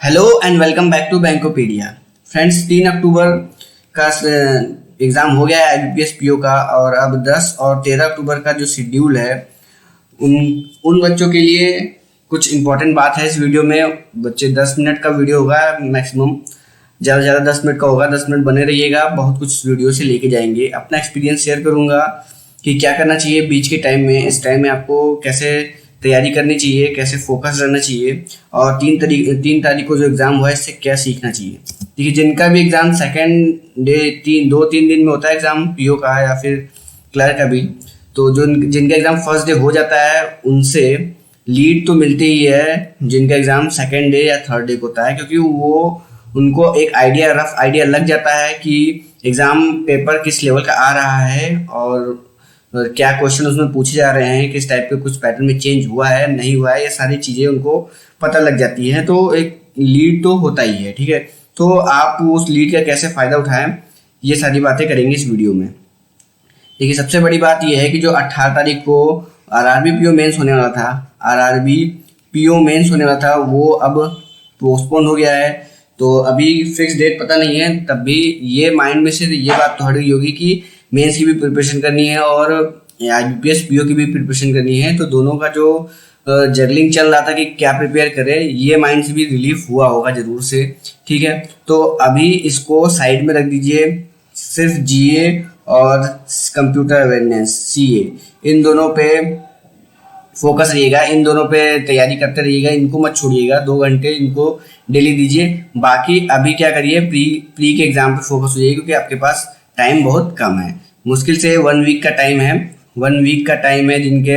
Hello and welcome back to Bankopedia. Friends, 3 October का exam हो गया है आईबीपीएस पीओ का, और अब 10 और 13 अक्टूबर का जो शेड्यूल है उन उन बच्चों के लिए कुछ इम्पोर्टेंट बात है। इस वीडियो में बच्चे 10 मिनट का वीडियो होगा, मैक्सिमम ज़्यादा से ज़्यादा 10 मिनट का होगा। 10 मिनट बने रहिएगा, बहुत कुछ वीडियो से लेके जाएंगे। अपना एक्सपीरियंस शेयर करूँगा कि क्या करना चाहिए बीच के टाइम में, इस टाइम में आपको कैसे तैयारी करनी चाहिए, कैसे फोकस रहना चाहिए, और 3 तारीख को जो एग्ज़ाम हुआ है इससे क्या सीखना चाहिए। देखिए, जिनका भी एग्ज़ाम सेकेंड डे 2-3 दिन में होता है एग्ज़ाम पीओ का या फिर क्लर्क का भी, तो जो जिनका एग्ज़ाम फर्स्ट डे हो जाता है उनसे लीड तो मिलती ही है जिनका एग्ज़ाम सेकेंड डे या थर्ड डे को होता है, क्योंकि वो उनको एक रफ आइडिया लग जाता है कि एग्ज़ाम पेपर किस लेवल का आ रहा है और क्या क्वेश्चन उसमें पूछे जा रहे हैं, किस टाइप के कुछ पैटर्न में चेंज हुआ है नहीं हुआ है, ये सारी चीज़ें उनको पता लग जाती हैं। तो एक लीड तो होता ही है, ठीक है। तो आप उस लीड का कैसे फ़ायदा उठाएं, ये सारी बातें करेंगे इस वीडियो में। देखिए, सबसे बड़ी बात यह है कि जो 18 तारीख को आरआरबी पीओ मेंस होने वाला था, आरआरबी पीओ मेंस होने वाला था, वो अब पोस्टपोन हो गया है। तो अभी फिक्स डेट पता नहीं है, तब भी ये माइंड में से ये बात तो हट गई होगी कि मेंस की भी प्रिपरेशन करनी है और आईबीपीएस पीओ की भी प्रिपरेशन करनी है। तो दोनों का जो जगलिंग चल रहा था कि क्या प्रिपेयर करें, ये माइंड से भी रिलीफ हुआ होगा ज़रूर से, ठीक है। तो अभी इसको साइड में रख दीजिए, सिर्फ जीए और कंप्यूटर अवेयरनेस सीए, इन दोनों पे फोकस रहिएगा, इन दोनों पे तैयारी करते रहिएगा, इनको मत छोड़िएगा। 2 घंटे इनको डेली दीजिए। बाकी अभी क्या करिए, प्री के एग्ज़ाम पे फोकस हो जाइए, क्योंकि आपके पास टाइम बहुत कम है। मुश्किल से 1 वीक का टाइम है, 1 वीक का टाइम है जिनके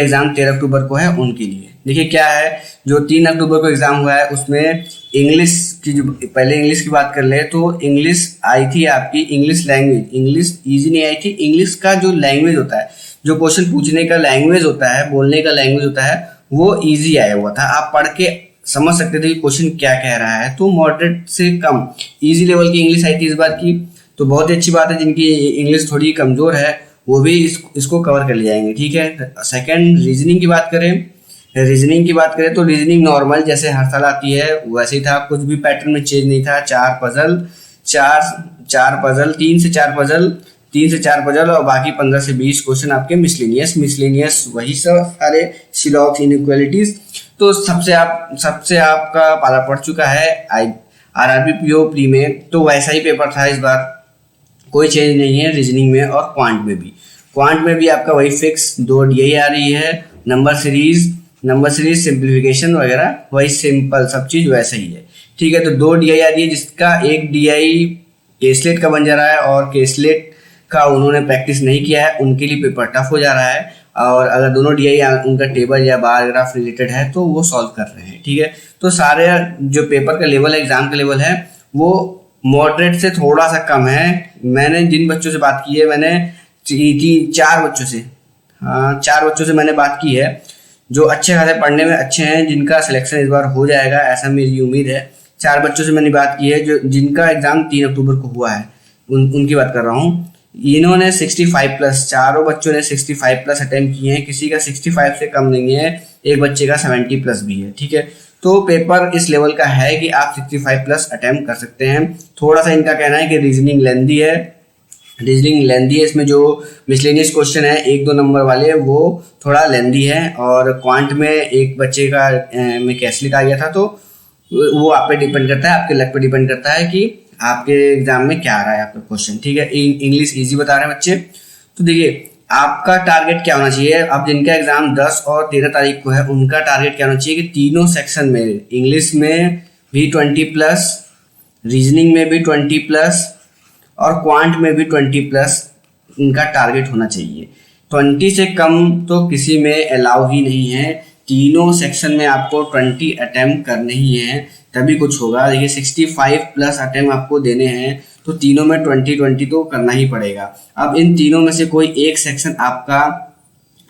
एग्ज़ाम 13 अक्टूबर को है उनके लिए। देखिए क्या है, जो 3 अक्टूबर को एग्ज़ाम हुआ है उसमें इंग्लिश की, जो पहले इंग्लिश की बात कर ले तो इंग्लिश आई थी आपकी, इंग्लिश लैंग्वेज, इंग्लिश ईजी नहीं आई थी। इंग्लिश का जो लैंग्वेज होता है, जो क्वेश्चन पूछने का लैंग्वेज होता है, बोलने का लैंग्वेज होता है, वो ईजी आया हुआ था। आप पढ़ के समझ सकते थे कि क्वेश्चन क्या कह रहा है। तो मॉडरेट से कम ईजी लेवल की इंग्लिश आई थी इस बार की, तो बहुत ही अच्छी बात है। जिनकी इंग्लिश थोड़ी कमज़ोर है वो भी इसको कवर कर ले जाएंगे, ठीक है। सेकंड, रीजनिंग की बात करें तो रीजनिंग नॉर्मल जैसे हर साल आती है वैसे ही था, कुछ भी पैटर्न में चेंज नहीं था। 4 पजल, 3 से 4 पजल और बाकी 15 से 20 क्वेश्चन आपके मिसलेनियस वही सब सारे सिलॉक्स, इनइक्वालिटीज। तो सबसे आपका पाला पड़ चुका है आरआरबी पीओ प्री में, तो वैसा ही पेपर था इस बार, कोई चेंज नहीं है रीजनिंग में। और क्वांट में भी आपका वही फिक्स 2 डीआई आ रही है, नंबर सीरीज सिंप्लीफिकेशन वगैरह वही सिंपल, सब चीज़ वैसा ही है, ठीक है। तो 2 डीआई आ रही है, जिसका एक डीआई केसलेट का बन जा रहा है, और केसलेट का उन्होंने प्रैक्टिस नहीं किया है, उनके लिए पेपर टफ हो जा रहा है। और अगर दोनों डीआई उनका टेबल या बार ग्राफ रिलेटेड है तो वो सॉल्व कर रहे हैं, ठीक है। तो सारे जो पेपर का लेवल है, एग्जाम का लेवल है, वो मॉडरेट से थोड़ा सा कम है। मैंने जिन बच्चों से बात की है, मैंने 4 बच्चों से मैंने बात की है जो अच्छे खासे पढ़ने में अच्छे हैं, जिनका सिलेक्शन इस बार हो जाएगा ऐसा मेरी उम्मीद है। 4 बच्चों से मैंने बात की है जो जिनका एग्ज़ाम 3 अक्टूबर को हुआ है, उनकी बात कर रहा हूँ। इन्होंने 65+, चारों बच्चों ने 65+ अटेम्प्ट किए हैं, किसी का 65 से कम नहीं है, एक बच्चे का 70+ भी है, ठीक है। तो पेपर इस लेवल का है कि आप 65+ अटेम्प्ट कर सकते हैं। थोड़ा सा इनका कहना है कि रीजनिंग लेंदी है, इसमें जो मिसलेनियस क्वेश्चन है 1-2 नंबर वाले वो थोड़ा लेंदी है। और क्वांट में एक बच्चे का में कैसलिट आ गया था, तो वो आप पे डिपेंड करता है, आपके लक पे डिपेंड करता है कि आपके एग्जाम में क्या आ रहा है आपका क्वेश्चन, ठीक है। इंग्लिश ईजी बता रहे हैं बच्चे। तो देखिए, आपका टारगेट क्या होना चाहिए। अब जिनका एग्जाम 10 और 13 तारीख को है उनका टारगेट क्या होना चाहिए कि तीनों सेक्शन में, इंग्लिश में भी 20+, रीजनिंग में भी 20+, और क्वांट में भी 20+ इनका टारगेट होना चाहिए। 20 से कम तो किसी में अलाउ ही नहीं है। तीनों सेक्शन में आपको 20 अटेम्प्ट करने ही हैं, तभी कुछ होगा। देखिए, 65+ अटेम्प्ट आपको देने हैं, तो तीनों में 20 तो करना ही पड़ेगा। अब इन तीनों में से कोई एक सेक्शन आपका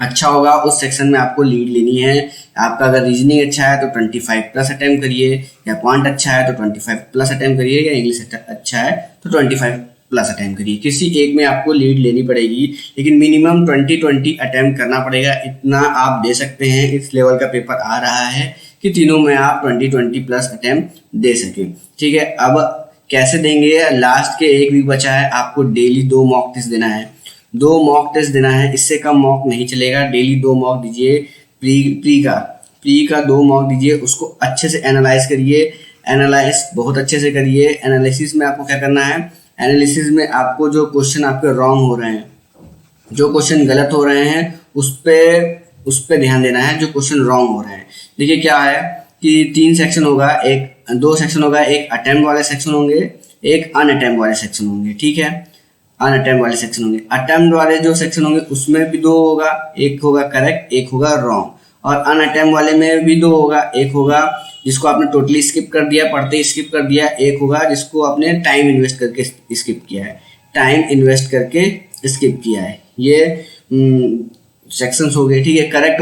अच्छा होगा, उस सेक्शन में आपको लीड लेनी है। आपका अगर रीजनिंग अच्छा है तो 25+ अटेम्प्ट करिए, या क्वांट अच्छा है तो 25+ अटेम्प्ट करिए, या इंग्लिश अच्छा है तो 25+ अटेम्प्ट करिए। किसी एक में आपको लीड लेनी पड़ेगी, लेकिन मिनिमम 20 अटेम्प्ट करना पड़ेगा। इतना आप दे सकते हैं, इस लेवल का पेपर आ रहा है कि तीनों में आप 20-20 प्लस अटेम्प्ट दे सकें। ठीक है, अब कैसे देंगे, लास्ट के एक वीक बचा है, आपको डेली 2 मॉक टेस्ट देना है, 2 मॉक टेस्ट देना है, इससे कम मॉक नहीं चलेगा। डेली 2 मॉक दीजिए, प्री का 2 मॉक दीजिए, उसको अच्छे से एनालाइज करिए, एनालाइज बहुत अच्छे से करिए। एनालिसिस में आपको क्या करना है, एनालिसिस में आपको जो क्वेश्चन आपके रॉन्ग हो रहे हैं, जो क्वेश्चन गलत हो रहे हैं, उस पे ध्यान देना है, जो क्वेश्चन रॉन्ग हो रहे हैं। देखिए क्या है कि 3 सेक्शन होगा, 2 सेक्शन होगा, एक अटेम्प्ट वाले सेक्शन होंगे, एक अनअटेम्प्ट वाले सेक्शन होंगे। ठीक है, अनअटेम्प्ट वाले सेक्शन होंगे। अटेम्प्ट वाले जो सेक्शन होंगे उसमें भी 2 होगा, एक होगा करेक्ट, एक होगा रॉन्ग। और अनअटेम्प्ट वाले में भी 2 होगा, एक होगा जिसको आपने टोटली स्किप कर दिया, पढ़ते ही स्किप कर दिया, एक होगा जिसको आपने टाइम इन्वेस्ट करके स्किप किया है, टाइम इन्वेस्ट करके स्किप किया है। ये सेक्शंस हो गए। ठीक है, करेक्ट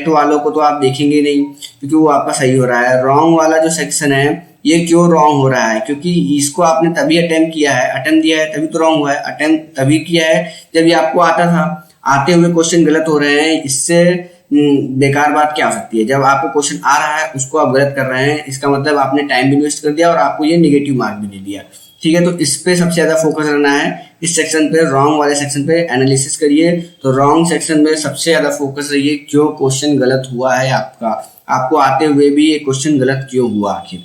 वालों को तो आप देखेंगे नहीं क्योंकि वो आपका सही हो रहा है। रॉन्ग वाला जो सेक्शन है ये क्यों रॉन्ग हो रहा है, क्योंकि इसको आपने तभी अटेम्प्ट किया है, अटेम्प्ट दिया है तभी तो रॉन्ग हुआ है। अटेम्प्ट तभी किया है जब ये आपको आता था, आते हुए क्वेश्चन गलत हो रहे हैं। इससे बेकार बात क्या हो सकती है, जब आपको क्वेश्चन आ रहा है उसको आप गलत कर रहे हैं, इसका मतलब आपने टाइम भी इन्वेस्ट कर दिया और आपको ये नेगेटिव मार्क भी दे दिया। ठीक है, तो इस पे सबसे ज़्यादा फोकस रहना है, इस सेक्शन पे, रॉन्ग वाले सेक्शन पे एनालिसिस करिए। तो रॉन्ग सेक्शन में सबसे ज़्यादा फोकस रहिए, क्यों क्वेश्चन गलत हुआ है आपका, आपको आते हुए भी ये क्वेश्चन गलत क्यों हुआ आखिर।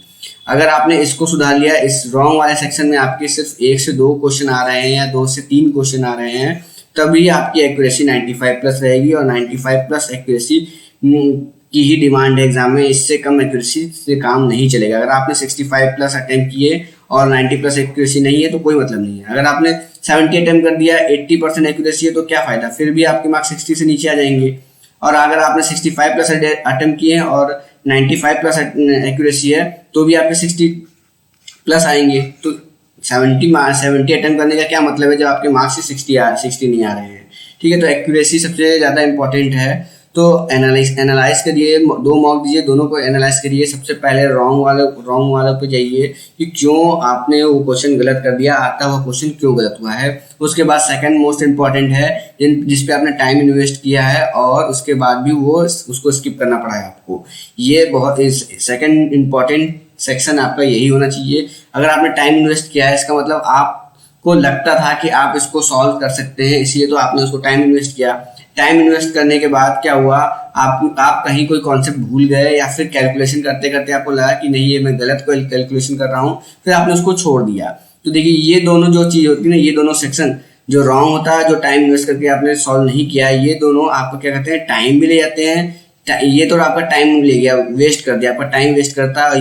अगर आपने इसको सुधार लिया, इस रॉन्ग वाले सेक्शन में आपके सिर्फ 1 से 2 क्वेश्चन आ रहे हैं या 2 से 3 क्वेश्चन आ रहे हैं, तभी आपकी एक्यूरेसी 95 प्लस रहेगी। और 95 प्लस एक्यूरेसी की ही डिमांड है एग्जाम में, इससे कम एक्यूरेसी से काम नहीं चलेगा। अगर आपने 65 प्लस अटेम्प्ट किए और 90 प्लस एक्यूरेसी नहीं है तो कोई मतलब नहीं है। अगर आपने 70 अटेम्प्ट कर दिया, 80% एक्यूरेसी है तो क्या फायदा, फिर भी आपके मार्क्स 60 से नीचे आ जाएंगे। और अगर आपने 65 प्लस अटेम्प्ट किए और 95 प्लस एक्यूरेसी है तो भी आपके 60 प्लस आएंगे। तो 70 अटेम्प्ट करने का क्या मतलब है जब आपके मार्क्स 60 नहीं आ रहे हैं। ठीक है, तो एक्यूरेसी सबसे ज़्यादा इंपॉर्टेंट है। तो एनालाइज करिए, 2 मॉक दीजिए, दोनों को एनालाइज करिए। सबसे पहले रॉन्ग वाले पे जाइए कि क्यों आपने वो क्वेश्चन गलत कर दिया, आता हुआ क्वेश्चन क्यों गलत हुआ है। उसके बाद सेकंड मोस्ट इंपॉर्टेंट है जिस पे आपने टाइम इन्वेस्ट किया है और उसके बाद भी उसको स्किप करना पड़ा है आपको। ये बहुत सेकंड इंपॉर्टेंट सेक्शन आपका यही होना चाहिए। अगर आपने टाइम इन्वेस्ट किया है, इसका मतलब आपको लगता था कि आप इसको सॉल्व कर सकते हैं, इसलिए तो आपने उसको टाइम इन्वेस्ट किया। टाइम इन्वेस्ट करने के बाद क्या हुआ, आप कहीं कोई कॉन्सेप्ट भूल गए या फिर कैलकुलेशन करते करते आपको लगा कि नहीं ये मैं गलत कैलकुलेशन कर रहा हूँ, फिर आपने उसको छोड़ दिया। तो देखिए ये दोनों जो चीज़ होती है ना, ये दोनों सेक्शन जो रॉन्ग होता है, जो टाइम इन्वेस्ट करके आपने सॉल्व नहीं किया, ये दोनों आपको क्या कहते हैं, टाइम भी ले जाते हैं। ये तो आपका टाइम ले गया, वेस्ट कर दिया, आपका टाइम वेस्ट करता है।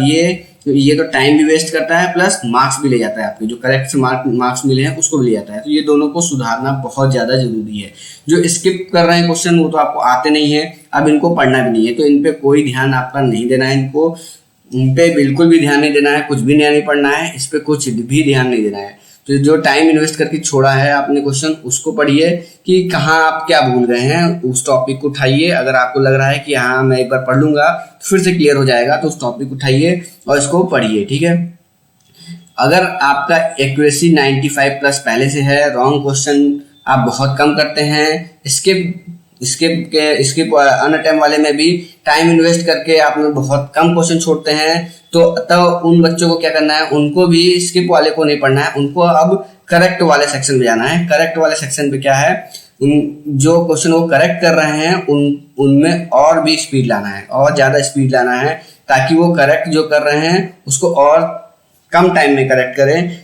ये तो टाइम भी वेस्ट करता है प्लस मार्क्स भी ले जाता है, आपके जो करेक्ट से मार्क्स मिले हैं उसको भी ले जाता है। तो ये दोनों को सुधारना बहुत ज़्यादा जरूरी है। जो स्किप कर रहे हैं क्वेश्चन वो तो आपको आते नहीं है, अब इनको पढ़ना भी नहीं है, तो इन पे कोई ध्यान आपका नहीं देना है, इन पे बिल्कुल भी ध्यान नहीं देना है, कुछ भी नहीं पढ़ना है, इस पे कुछ भी ध्यान नहीं देना है। तो जो टाइम इन्वेस्ट करके छोड़ा है आपने क्वेश्चन, उसको पढ़िए कि कहाँ आप क्या भूल गए हैं, उस टॉपिक को उठाइए। अगर आपको लग रहा है कि हाँ मैं एक बार पढ़ लूंगा तो फिर से क्लियर हो जाएगा, तो उस टॉपिक को उठाइए और इसको पढ़िए। ठीक है, अगर आपका एक्यूरेसी 95 प्लस पहले से है, रॉन्ग क्वेश्चन आप बहुत कम करते हैं, स्किप अनअटेम्प्ट वाले में भी टाइम इन्वेस्ट करके आप बहुत कम क्वेश्चन छोड़ते हैं, तो तब उन बच्चों को क्या करना है, उनको भी स्किप वाले को नहीं पढ़ना है, उनको अब करेक्ट वाले सेक्शन में जाना है। करेक्ट वाले सेक्शन पे क्या है, जो क्वेश्चन वो करेक्ट कर रहे हैं उनमें और भी स्पीड लाना है, और ज़्यादा स्पीड लाना है, ताकि वो करेक्ट जो कर रहे हैं उसको और कम टाइम में करेक्ट करें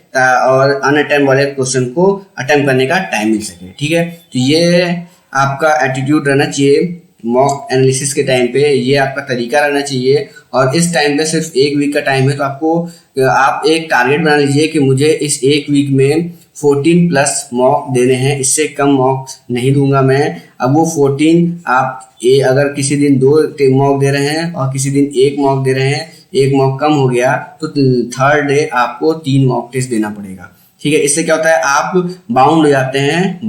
और अनअटेम्प्ट वाले क्वेश्चन को अटेम्प्ट करने का टाइम मिल सके। ठीक है, तो ये आपका एटीट्यूड रहना चाहिए मॉक एनालिसिस के टाइम पे, ये आपका तरीका रहना चाहिए। और इस टाइम पे सिर्फ 1 वीक का टाइम है, तो आप एक टारगेट बना लीजिए कि मुझे इस 1 वीक में 14 प्लस मॉक देने हैं, इससे कम मॉक नहीं दूंगा मैं। अब वो 14 आप अगर किसी दिन 2 मॉक दे रहे हैं और किसी दिन 1 मॉक दे रहे हैं, 1 मॉक कम हो गया तो थर्ड डे आपको 3 मॉक टेस्ट देना पड़ेगा। ठीक है, इससे क्या होता है, आप बाउंड हो जाते हैं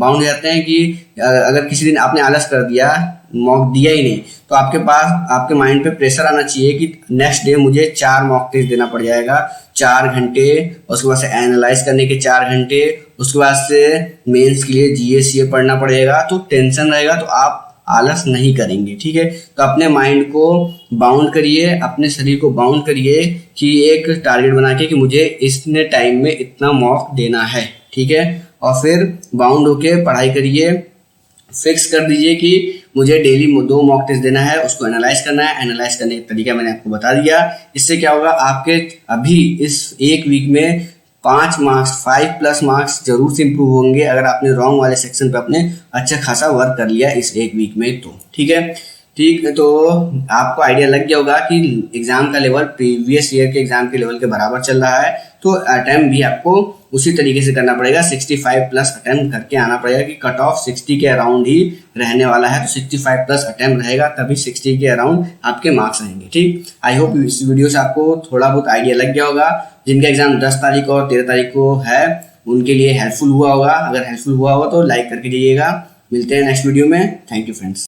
कि अगर किसी दिन आपने आलस कर दिया, मॉक दिया ही नहीं, तो आपके पास आपके माइंड पे प्रेशर आना चाहिए कि नेक्स्ट डे मुझे 4 मॉक टेस्ट देना पड़ जाएगा, 4 घंटे, उसके बाद से एनालाइज करने के 4 घंटे, उसके बाद से मेंस के लिए जीएस ये पढ़ना पड़ेगा। तो टेंशन रहेगा तो आप आलस नहीं करेंगे। ठीक है, तो अपने माइंड को बाउंड करिए, अपने शरीर को बाउंड करिए कि एक टारगेट बना के कि मुझे इतने टाइम में इतना मॉक देना है। ठीक है, और फिर बाउंड होके पढ़ाई करिए। फिक्स कर दीजिए कि मुझे डेली 2 मॉक टेस्ट देना है, उसको एनालाइज करना है। एनालाइज करने का तरीका मैंने आपको बता दिया। इससे क्या होगा, आपके अभी इस एक वीक में 5 मार्क्स 5+ मार्क्स जरूर से इंप्रूव होंगे अगर आपने रॉन्ग वाले सेक्शन पे अपने अच्छा खासा वर्क कर लिया इस एक वीक में तो। ठीक है, ठीक है, तो आपको आइडिया लग गया होगा कि एग्जाम का लेवल प्रीवियस ईयर के एग्जाम के लेवल के बराबर चल रहा है। तो अटेम्प्ट भी आपको उसी तरीके से करना पड़ेगा, 65+ अटेम्प्ट करके आना पड़ेगा कि कट ऑफ 60 के अराउंड ही रहने वाला है। तो 65+ अटेम्प्ट रहेगा तभी 60 के अराउंड आपके मार्क्स रहेंगे। ठीक, आई होप इस वीडियो से आपको थोड़ा बहुत आइडिया लग गया होगा। जिनका एग्जाम 10 तारीख और 13 तारीख को है उनके लिए हेल्पफुल हुआ होगा। अगर हेल्पफुल हुआ हो तो लाइक करके जाइएगा। मिलते हैं नेक्स्ट वीडियो में। Thank you friends.